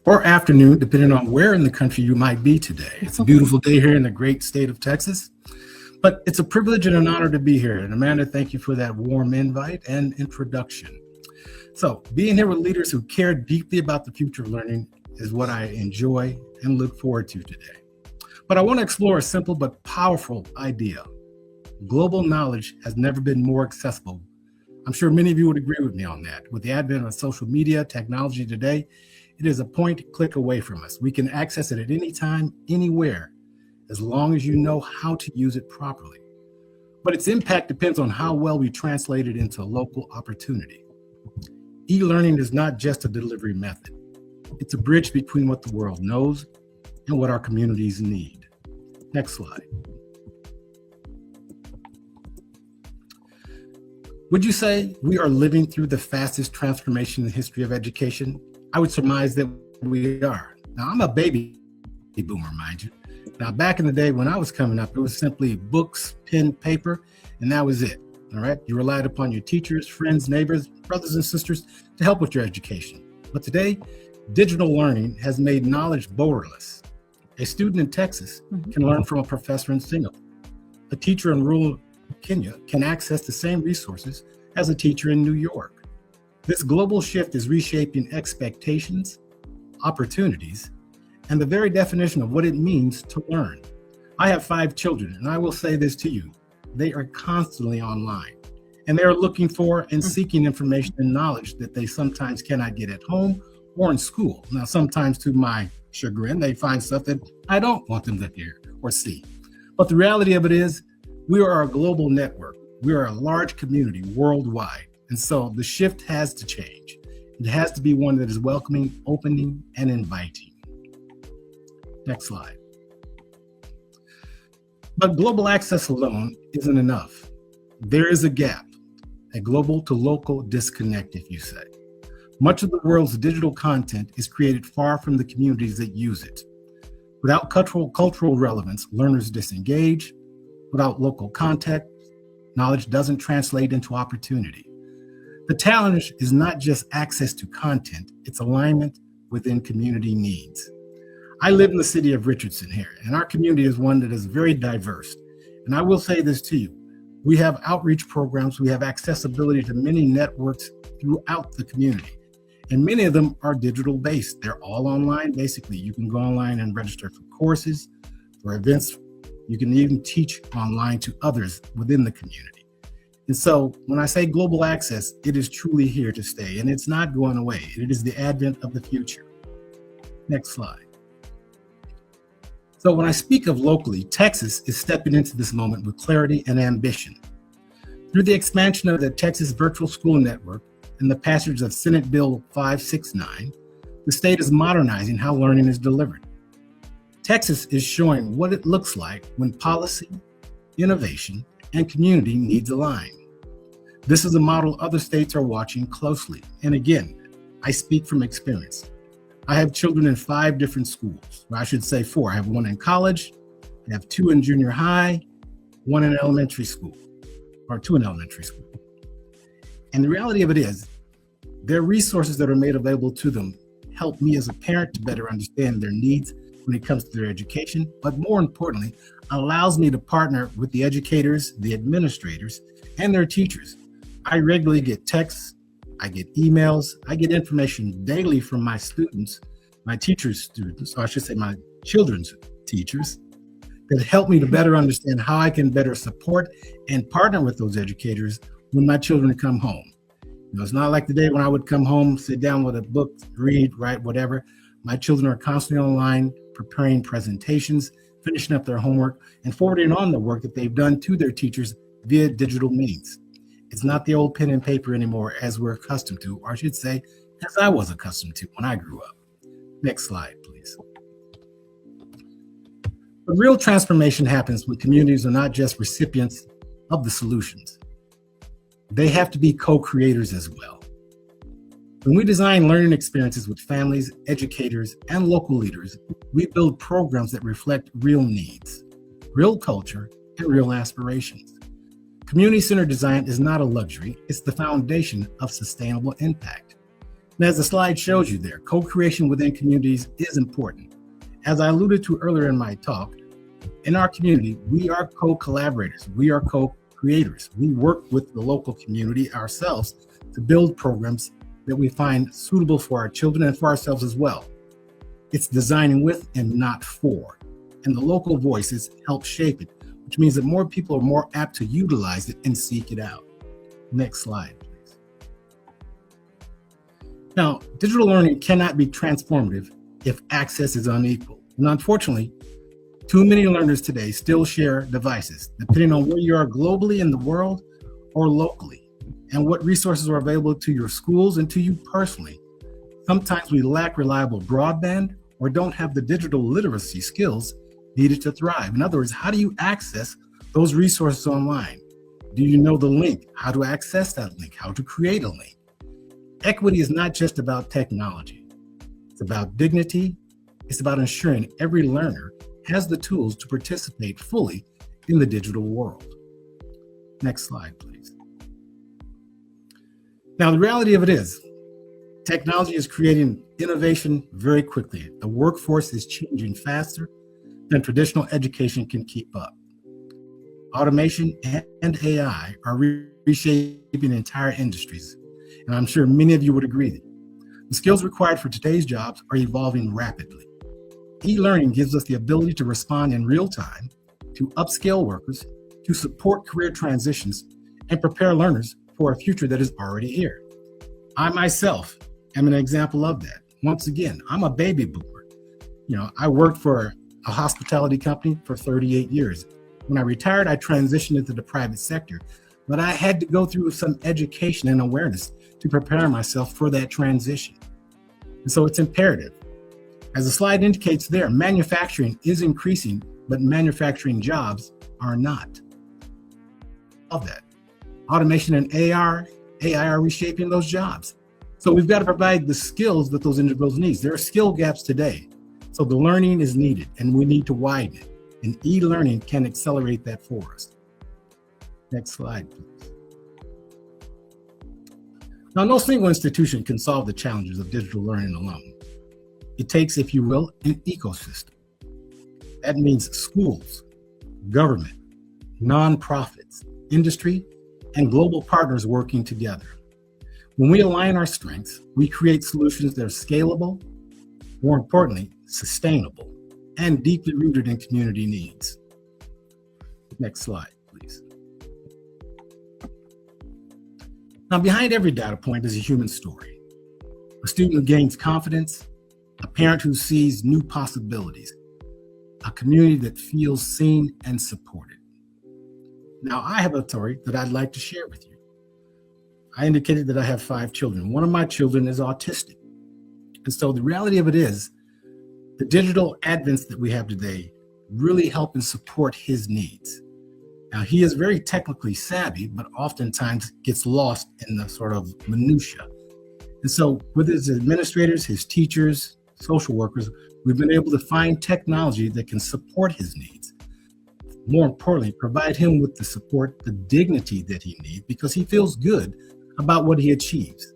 or afternoon, depending on where in the country you might be today. It's a beautiful day here in the great state of Texas, but it's a privilege and an honor to be here. And Amanda, thank you for that warm invite and introduction. So being here with leaders who care deeply about the future of learning is what I enjoy and look forward to today. But I want to explore a simple but powerful idea. Global knowledge has never been more accessible. I'm sure many of you would agree with me on that. With the advent of social media, technology today, it is a point click away from us. We can access it at any time, anywhere, as long as you know how to use it properly. But its impact depends on how well we translate it into local opportunity. E-learning is not just a delivery method. It's a bridge between what the world knows and what our communities need. Next slide. Would you say we are living through the fastest transformation in the history of education? I would surmise that we are. Now, I'm a baby boomer, mind you. Now, back in the day when I was coming up, it was simply books, pen, paper, and that was it. All right. You relied upon your teachers, friends, neighbors, brothers and sisters to help with your education. But today, digital learning has made knowledge borderless. A student in Texas can learn from a professor in Singapore. A teacher in rural Kenya can access the same resources as a teacher in New York. This global shift is reshaping expectations, opportunities, and the very definition of what it means to learn. I have 5 children, and I will say this to you. They are constantly online, and they are looking for and seeking information and knowledge that they sometimes cannot get at home or in school. Now, sometimes to my chagrin, they find stuff that I don't want them to hear or see. But the reality of it is, we are a global network. We are a large community worldwide. And so the shift has to change. It has to be one that is welcoming, opening, and inviting. Next slide. But global access alone isn't enough. There is a gap, a global to local disconnect, if you say. Much of the world's digital content is created far from the communities that use it. Without cultural relevance, learners disengage. Without local context, knowledge doesn't translate into opportunity. The challenge is not just access to content, it's alignment within community needs. I live in the city of Richardson here, and our community is one that is very diverse. And I will say this to you, we have outreach programs, we have accessibility to many networks throughout the community. And many of them are digital based. They're all online, basically. You can go online and register for courses, for events. You can even teach online to others within the community. And so when I say global access, it is truly here to stay, and it's not going away. It is the advent of the future. Next slide. So when I speak of locally, Texas is stepping into this moment with clarity and ambition. Through the expansion of the Texas Virtual School Network and the passage of Senate Bill 569, the state is modernizing how learning is delivered. Texas is showing what it looks like when policy, innovation, and community needs align. This is a model other states are watching closely. And again, I speak from experience. I have children in 5 different schools, or I should say 4. I have 1 in college, I have 2 in junior high, 1 in elementary school, or 2 in elementary school. And the reality of it is, their resources that are made available to them help me as a parent to better understand their needs when it comes to their education, but more importantly, allows me to partner with the educators, the administrators, and their teachers. I regularly get texts, I get emails, I get information daily from my students, my teachers' students, or I should say my children's teachers, that help me to better understand how I can better support and partner with those educators when my children come home. You know, it's not like the day when I would come home, sit down with a book, read, write, whatever. My children are constantly online, preparing presentations, finishing up their homework, and forwarding on the work that they've done to their teachers via digital means. It's not the old pen and paper anymore as we're accustomed to, or I should say, as I was accustomed to when I grew up. Next slide, please. But real transformation happens when communities are not just recipients of the solutions. They have to be co-creators as well. When we design learning experiences with families, educators, and local leaders, we build programs that reflect real needs, real culture, and real aspirations. Community-centered design is not a luxury, it's the foundation of sustainable impact. And as the slide shows you there, co-creation within communities is important. As I alluded to earlier in my talk, in our community, we are co-collaborators, we are co-creators. We work with the local community ourselves to build programs that we find suitable for our children and for ourselves as well. It's designing with and not for, and the local voices help shape it, which means that more people are more apt to utilize it and seek it out. Next slide, please. Now, digital learning cannot be transformative if access is unequal. And unfortunately, too many learners today still share devices, depending on where you are globally in the world or locally, and what resources are available to your schools and to you personally. Sometimes we lack reliable broadband or don't have the digital literacy skills needed to thrive. In other words, how do you access those resources online? Do you know the link? How to access that link? How to create a link? Equity is not just about technology. It's about dignity. It's about ensuring every learner has the tools to participate fully in the digital world. Next slide, please. Now, the reality of it is, technology is creating innovation very quickly. The workforce is changing faster than traditional education can keep up. Automation and AI are reshaping entire industries, and I'm sure many of you would agree. The skills required for today's jobs are evolving rapidly. E-learning gives us the ability to respond in real time, to upskill workers, to support career transitions, and prepare learners for a future that is already here. I myself am an example of that. Once again, I'm a baby boomer. I worked for a hospitality company for 38 years. When I retired, I transitioned into the private sector, but I had to go through some education and awareness to prepare myself for that transition. And so it's imperative. As the slide indicates there, manufacturing is increasing, but manufacturing jobs are not. Of that, automation and AI are reshaping those jobs. So we've got to provide the skills that those individuals need. There are skill gaps today. So the learning is needed, and we need to widen it. And e-learning can accelerate that for us. Next slide, please. Now, no single institution can solve the challenges of digital learning alone. It takes, if you will, an ecosystem. That means schools, government, nonprofits, industry, and global partners working together. When we align our strengths, we create solutions that are scalable, more importantly, sustainable, and deeply rooted in community needs. Next slide, please. Now, behind every data point is a human story. A student who gains confidence, a parent who sees new possibilities, a community that feels seen and supported. Now, I have a story that I'd like to share with you. I indicated that I have 5 children. One of my children is autistic. And so the reality of it is, the digital advents that we have today really help and support his needs. Now, he is very technically savvy, but oftentimes gets lost in the sort of minutia. And so with his administrators, his teachers, social workers, we've been able to find technology that can support his needs. More importantly, provide him with the support, the dignity that he needs, because he feels good about what he achieves.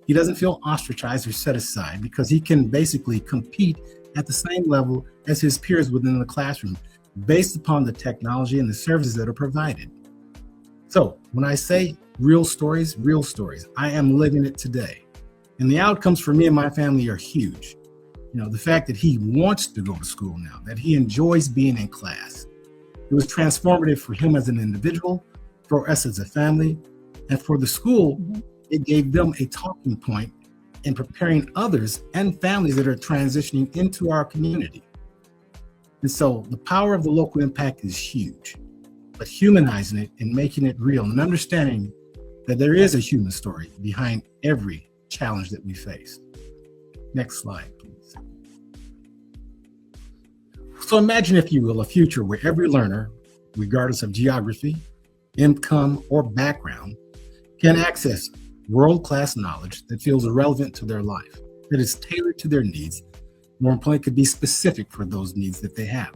He doesn't feel ostracized or set aside because he can basically compete at the same level as his peers within the classroom based upon the technology and the services that are provided. So when I say real stories, I am living it today. And the outcomes for me and my family are huge. The fact that he wants to go to school now, that he enjoys being in class. It was transformative for him as an individual, for us as a family, and for the school, it gave them a talking point in preparing others and families that are transitioning into our community. And so the power of the local impact is huge, but humanizing it and making it real and understanding that there is a human story behind every challenge that we face. Next slide, please. So imagine, if you will, a future where every learner, regardless of geography, income, or background, can access world-class knowledge that feels relevant to their life, that is tailored to their needs, more importantly, could be specific for those needs that they have.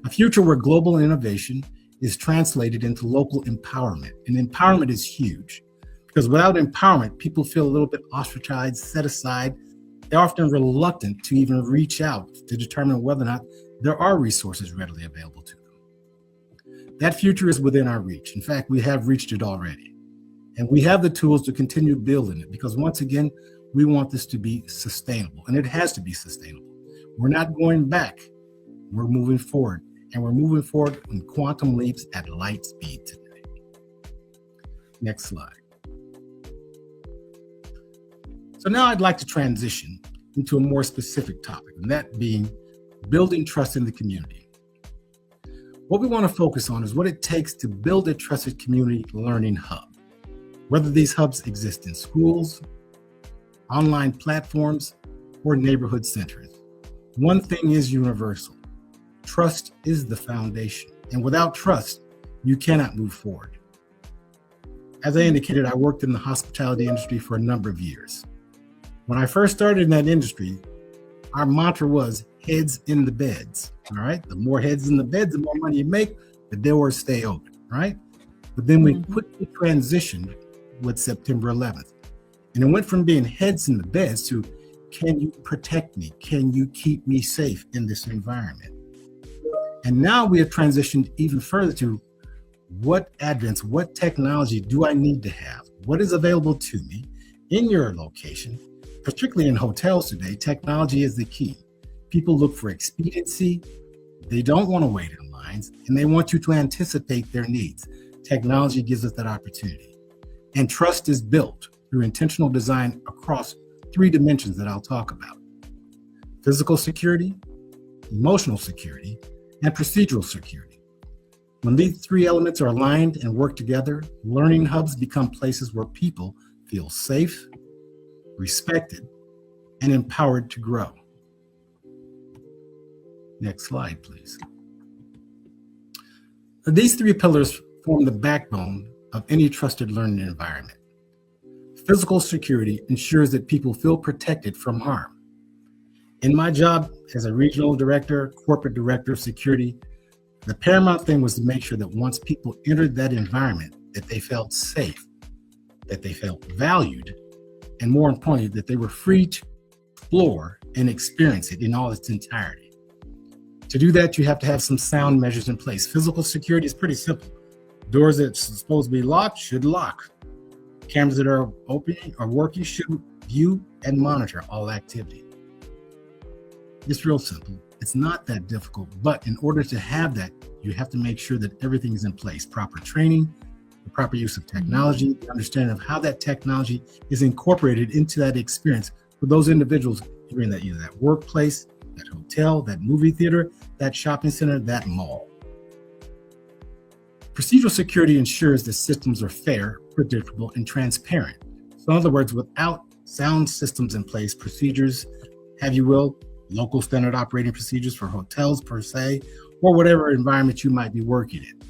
A future where global innovation is translated into local empowerment, and empowerment is huge Because without empowerment, people feel a little bit ostracized, set aside. They're often reluctant to even reach out to determine whether or not there are resources readily available to them. That future is within our reach. In fact, we have reached it already. And we have the tools to continue building it, because once again, we want this to be sustainable, and it has to be sustainable. We're not going back, we're moving forward, and we're moving forward in quantum leaps at light speed today. Next slide. So now I'd like to transition into a more specific topic, and that being building trust in the community. What we want to focus on is what it takes to build a trusted community learning hub, whether these hubs exist in schools, online platforms, or neighborhood centers. One thing is universal. Trust is the foundation, and without trust, you cannot move forward. As I indicated, I worked in the hospitality industry for a number of years. When I first started in that industry, our mantra was heads in the beds, all right? The more heads in the beds, the more money you make, the doors stay open, right? But then we quickly transitioned with September 11th. And it went from being heads in the beds to, can you protect me? Can you keep me safe in this environment? And now we have transitioned even further to what advents, what technology do I need to have? What is available to me in your location? Particularly in hotels today, technology is the key. People look for expediency. They don't want to wait in lines, and they want you to anticipate their needs. Technology gives us that opportunity. And trust is built through intentional design across 3 dimensions that I'll talk about: physical security, emotional security, and procedural security. When these 3 elements are aligned and work together, learning hubs become places where people feel safe, respected, and empowered to grow. Next slide, please. These 3 pillars form the backbone of any trusted learning environment. Physical security ensures that people feel protected from harm. In my job as a regional director, corporate director of security, the paramount thing was to make sure that once people entered that environment, that they felt safe, that they felt valued, and more importantly, that they were free to explore and experience it in all its entirety. To do that, you have to have some sound measures in place. Physical security is pretty simple. Doors that are supposed to be locked should lock. Cameras that are opening or working should view and monitor all activity. It's real simple. It's not that difficult, but in order to have that, you have to make sure that everything is in place. Proper training, the proper use of technology, the understanding of how that technology is incorporated into that experience for those individuals during that, either that workplace, that hotel, that movie theater, that shopping center, that mall. Procedural security ensures that systems are fair, predictable, and transparent. So in other words, without sound systems in place, procedures, have you will, local standard operating procedures for hotels per se, or whatever environment you might be working in,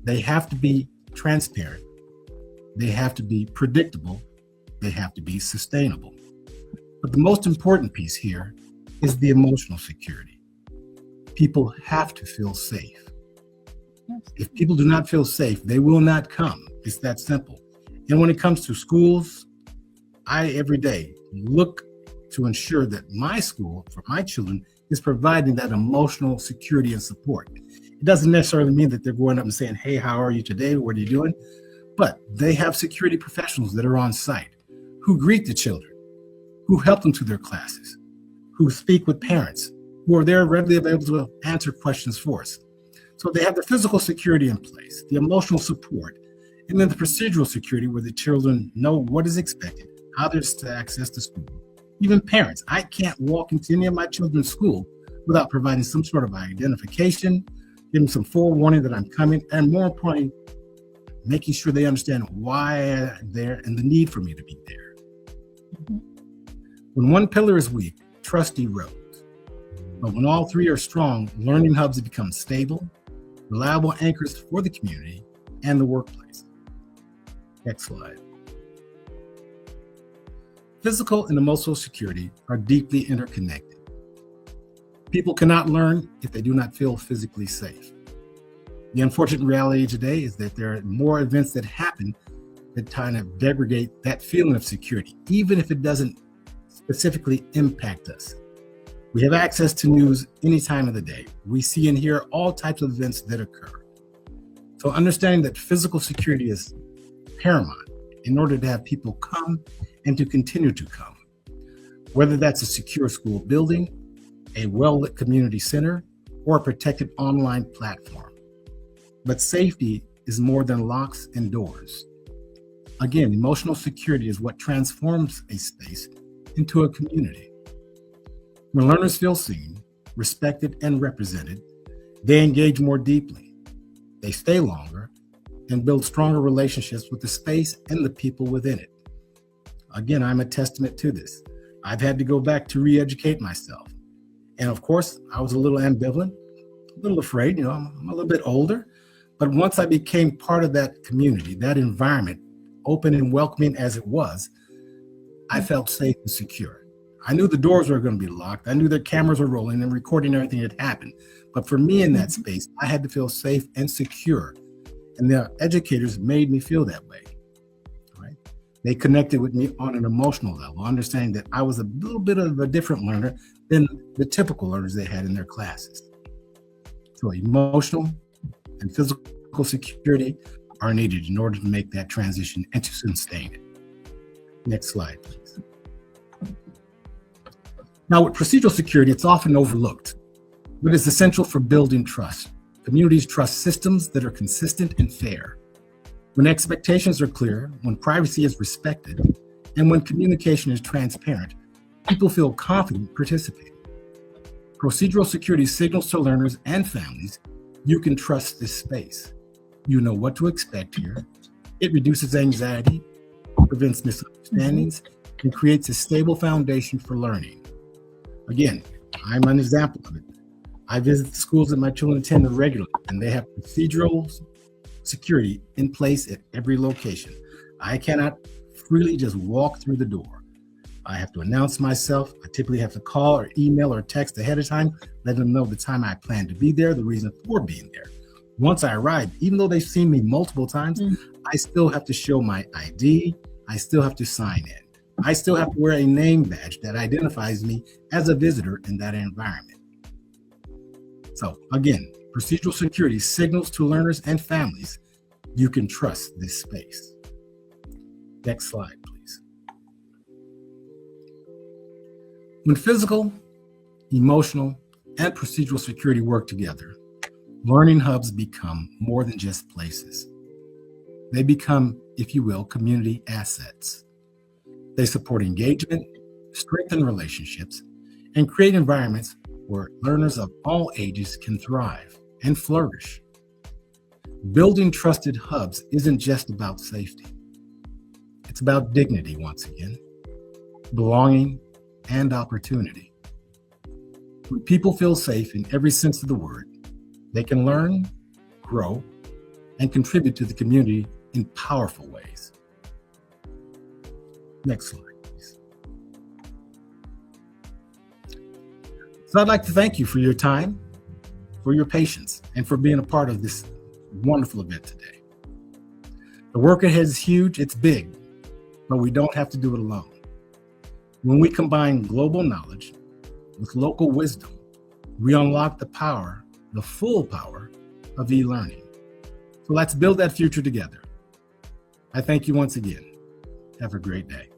they have to be transparent, they have to be predictable, they have to be sustainable. But the most important piece here is the emotional security. People have to feel safe. If people do not feel safe, they will not come. It's that simple. And when it comes to schools, I every day look to ensure that my school, for my children, is providing that emotional security and support. It doesn't necessarily mean that they're going up and saying, hey, how are you today? What are you doing? But they have security professionals that are on site who greet the children, who help them to their classes, who speak with parents, who are there readily available to answer questions for us. So they have the physical security in place, the emotional support, and then the procedural security where the children know what is expected, how there's to access to school. Even parents, I can't walk into any of my children's school without providing some sort of identification, giving some forewarning that I'm coming, and more importantly, making sure they understand why I'm there and the need for me to be there. When one pillar is weak, trust erodes. But when all 3 are strong, learning hubs become stable, reliable anchors for the community and the workplace. Next slide. Physical and emotional security are deeply interconnected. People cannot learn if they do not feel physically safe. The unfortunate reality today is that there are more events that happen that kind of degrade that feeling of security, even if it doesn't specifically impact us. We have access to news any time of the day. We see and hear all types of events that occur. So understanding that physical security is paramount in order to have people come and to continue to come, whether that's a secure school building, a well-lit community center, or a protected online platform. But safety is more than locks and doors. Again, emotional security is what transforms a space into a community. When learners feel seen, respected, and represented, they engage more deeply. They stay longer and build stronger relationships with the space and the people within it. Again, I'm a testament to this. I've had to go back to re-educate myself. And of course, I was a little ambivalent, a little afraid, I'm a little bit older. But once I became part of that community, that environment, open and welcoming as it was, I felt safe and secure. I knew the doors were going to be locked. I knew that cameras were rolling and recording everything that happened. But for me in that space, I had to feel safe and secure. And the educators made me feel that way. Right? They connected with me on an emotional level, understanding that I was a little bit of a different learner than the typical learners they had in their classes. So emotional and physical security are needed in order to make that transition and to sustain it. Next slide, please. Now, with procedural security, it's often overlooked, but it's essential for building trust. Communities trust systems that are consistent and fair. When expectations are clear, when privacy is respected, and when communication is transparent, people feel confident participating. Procedural security signals to learners and families, you can trust this space. You know what to expect here. It reduces anxiety, prevents misunderstandings, and creates a stable foundation for learning. Again, I'm an example of it. I visit the schools that my children attend regularly, and they have procedural security in place at every location. I cannot freely just walk through the door. I have to announce myself. I typically have to call or email or text ahead of time, let them know the time I plan to be there, the reason for being there. Once I arrive, even though they've seen me multiple times, I still have to show my ID. I still have to sign in. I still have to wear a name badge that identifies me as a visitor in that environment. So again, procedural security signals to learners and families, you can trust this space. Next slide, please. When physical, emotional, and procedural security work together, learning hubs become more than just places. They become, if you will, community assets. They support engagement, strengthen relationships, and create environments where learners of all ages can thrive and flourish. Building trusted hubs isn't just about safety. It's about dignity, once again, belonging, and opportunity. When people feel safe in every sense of the word, they can learn, grow, and contribute to the community in powerful ways. Next slide, please. So I'd like to thank you for your time, for your patience, and for being a part of this wonderful event today. The work ahead is huge, it's big, but we don't have to do it alone. When we combine global knowledge with local wisdom, we unlock the power, the full power of e-learning. So let's build that future together. I thank you once again. Have a great day.